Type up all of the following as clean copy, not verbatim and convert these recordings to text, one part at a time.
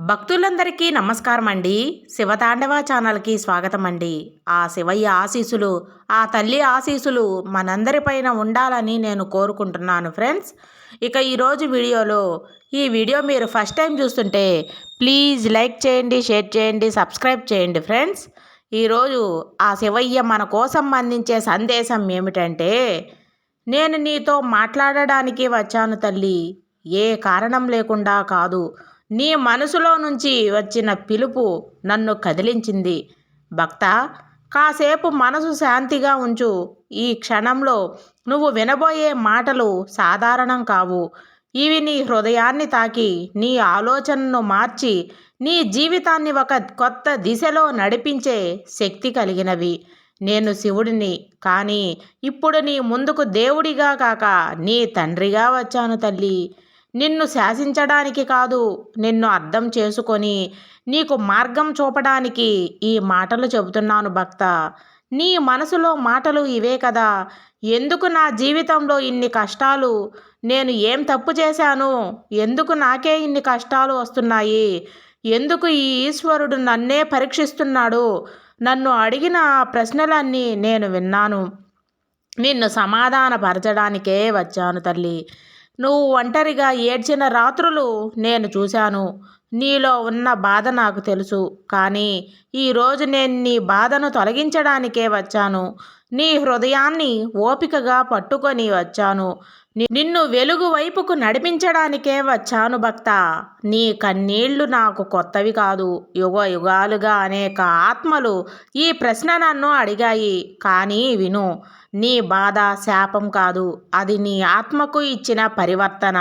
భక్తులందరికీ నమస్కారం అండి. శివతాండవ ఛానల్కి స్వాగతం అండి. ఆ శివయ్య ఆశీస్సులు, ఆ తల్లి ఆశీస్సులు మనందరిపైన ఉండాలని నేను కోరుకుంటున్నాను ఫ్రెండ్స్. ఇక ఈరోజు వీడియోలో ఈ వీడియో మీరు ఫస్ట్ టైం చూస్తుంటే ప్లీజ్ లైక్ చేయండి, షేర్ చేయండి, సబ్స్క్రైబ్ చేయండి ఫ్రెండ్స్. ఈరోజు ఆ శివయ్య మన కోసం అందించే సందేశం ఏమిటంటే, నేను నీతో మాట్లాడడానికి వచ్చాను తల్లి. ఏ కారణం లేకుండా కాదు, నీ మనసులో నుంచి వచ్చిన పిలుపు నన్ను కదిలించింది. భక్తా, కాసేపు మనసు శాంతిగా ఉంచు. ఈ క్షణంలో నువ్వు వినబోయే మాటలు సాధారణం కావు. ఇవి నీ హృదయాన్ని తాకి, నీ ఆలోచనను మార్చి, నీ జీవితాన్ని ఒక కొత్త దిశలో నడిపించే శక్తి కలిగినవి. నేను శివుడిని, కానీ ఇప్పుడు నీ ముందుకు దేవుడిగా కాక నీ తండ్రిగా వచ్చాను తల్లి. నిన్ను శాసించడానికి కాదు, నిన్ను అర్థం చేసుకొని నీకు మార్గం చూపడానికి ఈ మాటలు చెబుతున్నాను భక్త. నీ మనసులో మాటలు ఇవే కదా. ఎందుకు నా జీవితంలో ఇన్ని కష్టాలు? నేను ఏం తప్పు చేశాను? ఎందుకు నాకే ఇన్ని కష్టాలు వస్తున్నాయి? ఎందుకు ఈ ఈశ్వరుడు నన్నే పరీక్షిస్తున్నాడు? నన్ను అడిగిన ఆ ప్రశ్నలన్నీ నేను విన్నాను. నిన్ను సమాధానపరచడానికే వచ్చాను తల్లి. నువ్వు ఒంటరిగా ఏడ్చిన రాత్రులు నేను చూశాను. నీలో ఉన్న బాధ నాకు తెలుసు. కానీ ఈరోజు నేను నీ బాధను తొలగించడానికే వచ్చాను. నీ హృదయాన్ని ఓపికగా పట్టుకొని వచ్చాను. నిన్ను వెలుగు వైపుకు నడిపించడానికే వచ్చాను భక్త. నీ కన్నీళ్లు నాకు కొత్తవి కాదు. యుగ యుగాలుగా అనేక ఆత్మలు ఈ ప్రశ్న నన్ను అడిగాయి. కానీ విను, నీ బాధ శాపం కాదు, అది నీ ఆత్మకు ఇచ్చిన పరివర్తన.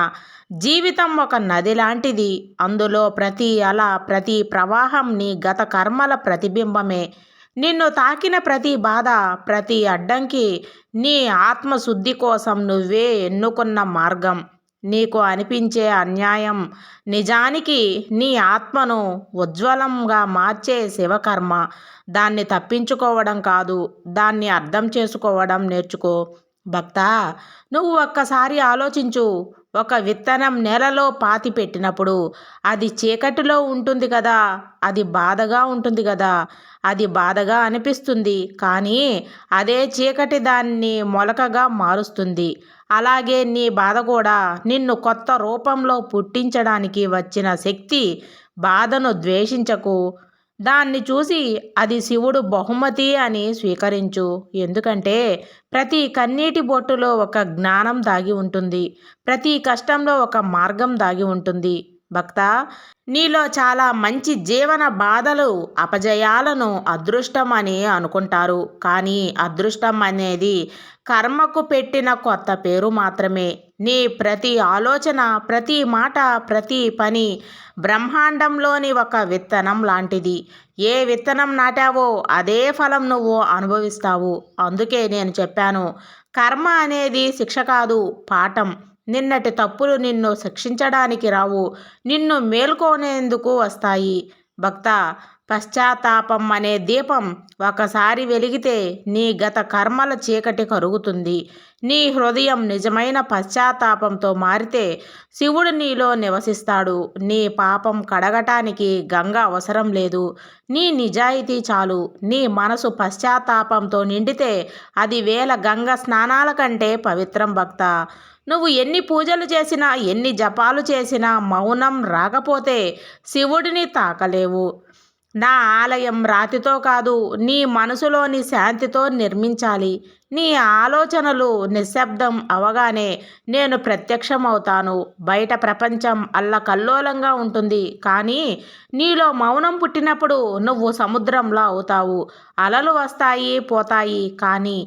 జీవితం ఒక నది లాంటిది. అందులో ప్రతి అల, ప్రతి ప్రవాహం నీ గత కర్మల ప్రతిబింబమే. నిన్ను తాకిన ప్రతి బాధ, ప్రతి అడ్డంకి నీ ఆత్మశుద్ధి కోసం నువ్వే ఎన్నుకున్న మార్గం. నీకు అనిపించే అన్యాయం నిజానికి నీ ఆత్మను ఉజ్వలంగా మార్చే శివకర్మ. దాన్ని తప్పించుకోవడం కాదు, దాన్ని అర్థం చేసుకోవడం నేర్చుకో. భక్తా, నువ్వు ఒక్కసారి ఆలోచించు. ఒక విత్తనం నేలలో పాతి పెట్టినప్పుడు అది చీకటిలో ఉంటుంది కదా, అది బాధగా ఉంటుంది కదా, అది బాధగా అనిపిస్తుంది. కానీ అదే చీకటి దాన్ని మొలకగా మారుస్తుంది. అలాగే నీ బాధ కూడా నిన్ను కొత్త రూపంలో పుట్టించడానికి వచ్చిన శక్తి. బాధను ద్వేషించకు, దాన్ని చూసి అది శివుడు బహుమతి అని స్వీకరించు. ఎందుకంటే ప్రతి కన్నీటి బొట్టులో ఒక జ్ఞానం దాగి ఉంటుంది. ప్రతి కష్టంలో ఒక మార్గం దాగి ఉంటుంది. భక్తా, నీలో చాలా మంచి జీవన బాధలు, అపజయాలను అదృష్టం అని అనుకుంటారు. కానీ అదృష్టం అనేది కర్మకు పెట్టిన కొత్త పేరు మాత్రమే. నీ ప్రతి ఆలోచన, ప్రతి మాట, ప్రతి పని బ్రహ్మాండంలోని ఒక విత్తనం లాంటిది. ఏ విత్తనం నాటావో అదే ఫలం నువ్వు అనుభవిస్తావు. అందుకే నేను చెప్పాను, కర్మ అనేది శిక్ష కాదు, పాఠం. నిన్నటి తప్పులు నిన్ను శిక్షించడానికి రావు, నిన్ను మేల్కొనేందుకు వస్తాయి. భక్త, పశ్చాత్తాపం అనే దీపం ఒకసారి వెలిగితే నీ గత కర్మల చీకటి కరుగుతుంది. నీ హృదయం నిజమైన పశ్చాత్తాపంతో మారితే శివుడు నీలో నివసిస్తాడు. నీ పాపం కడగటానికి గంగ అవసరం లేదు, నీ నిజాయితీ చాలు. నీ మనసు పశ్చాత్తాపంతో నిండితే అది వేల గంగ స్నానాల కంటే పవిత్రం భక్త. నువ్వు ఎన్ని పూజలు చేసినా, ఎన్ని జపాలు చేసినా మౌనం రాకపోతే శివుడిని తాకలేవు. నా ఆలయం రాతితో కాదు, నీ మనసులోని శాంతితో నిర్మించాలి. నీ ఆలోచనలు నిశ్శబ్దం అవగానే నేను ప్రత్యక్షమవుతాను. బయట ప్రపంచం అల్లకల్లోలంగా ఉంటుంది, కానీ నీలో మౌనం పుట్టినప్పుడు నువ్వు సముద్రంలా అవుతావు. అలలు వస్తాయి పోతాయి, కానీ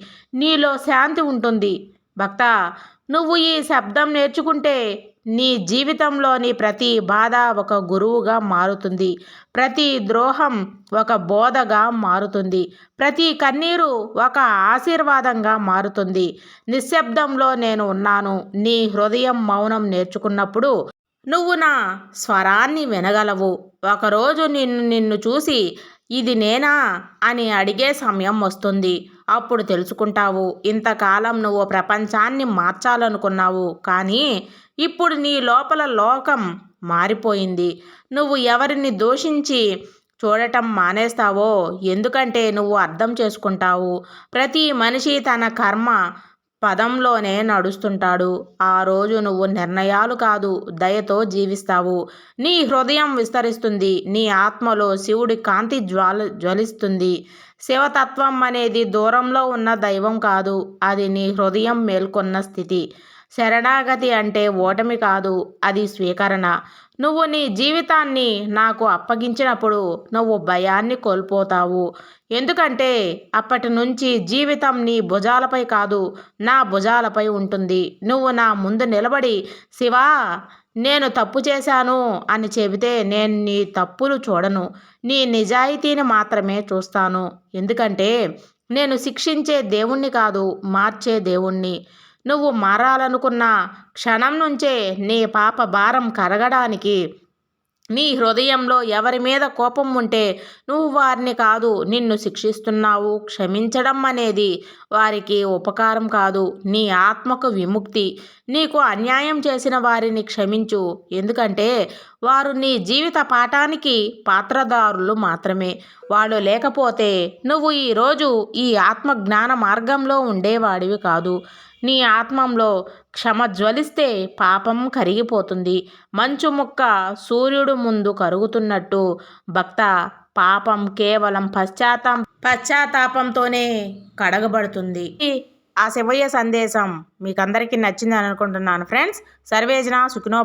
నీలో శాంతి ఉంటుంది. భక్త, నువ్వు ఈ శబ్దం నేర్చుకుంటే నీ జీవితంలోని ప్రతి బాధ ఒక గురువుగా మారుతుంది. ప్రతి ద్రోహం ఒక బోధగా మారుతుంది. ప్రతి కన్నీరు ఒక ఆశీర్వాదంగా మారుతుంది. నిశ్శబ్దంలో నేను ఉన్నాను. నీ హృదయం మౌనం నేర్చుకున్నప్పుడు నువ్వు నా స్వరాన్ని వినగలవు. ఒకరోజు నిన్ను చూసి ఇది నేనా అని అడిగే సమయం వస్తుంది. అప్పుడు తెలుసుకుంటావు, ఇంతకాలం నువ్వు ప్రపంచాన్ని మార్చాలనుకున్నావు, కానీ ఇప్పుడు నీ లోపల లోకం మారిపోయింది. నువ్వు ఎవరిని దూషించి చూడటం మానేస్తావో, ఎందుకంటే నువ్వు అర్థం చేసుకుంటావు. ప్రతి మనిషి తన కర్మ పదంలోనే నడుస్తుంటాడు. ఆ రోజు నువ్వు నిర్ణయాలు కాదు, దయతో జీవిస్తావు. నీ హృదయం విస్తరిస్తుంది. నీ ఆత్మలో శివుడి కాంతి జ్వలిస్తుంది. శివతత్వం అనేది దూరంలో ఉన్న దైవం కాదు, అది నీ హృదయం మేల్కొన్న స్థితి. శరణాగతి అంటే ఓటమి కాదు, అది స్వీకరణ. నువ్వు నీ జీవితాన్ని నాకు అప్పగించినప్పుడు నువ్వు భయాన్ని కోల్పోతావు. ఎందుకంటే అప్పటి నుంచి జీవితం నీ భుజాలపై కాదు, నా భుజాలపై ఉంటుంది. నువ్వు నా ముందు నిలబడి శివా, నేను తప్పు చేశాను అని చెబితే నేను నీ తప్పులు చూడను, నీ నిజాయితీని మాత్రమే చూస్తాను. ఎందుకంటే నేను శిక్షించే దేవుణ్ణి కాదు, మార్చే దేవుణ్ణి. నువ్వు మారాలనుకున్న క్షణం నుంచే నీ పాప భారం కరగడానికి. నీ హృదయంలో ఎవరి మీద కోపం ఉంటే నువ్వు వారిని కాదు, నిన్ను శిక్షిస్తున్నావు. క్షమించడం అనేది వారికి ఉపకారం కాదు, నీ ఆత్మకు విముక్తి. నీకు అన్యాయం చేసిన వారిని క్షమించు, ఎందుకంటే వారు నీ జీవిత పాఠానికి పాత్రదారులు మాత్రమే. వాళ్ళు లేకపోతే నువ్వు ఈరోజు ఈ ఆత్మ జ్ఞాన మార్గంలో ఉండేవాడివి కాదు. నీ ఆత్మంలో క్షమ జ్వలిస్తే పాపం కరిగిపోతుంది. మంచు ముక్క సూర్యుడు ముందు కరుగుతున్నట్టు భక్త, పాపం కేవలం పశ్చాత్తాపంతోనే కడగబడుతుంది. ఆ శివయ్య సందేశం మీకందరికీ నచ్చిందని అనుకుంటున్నాను ఫ్రెండ్స్. సర్వేజన సుఖినో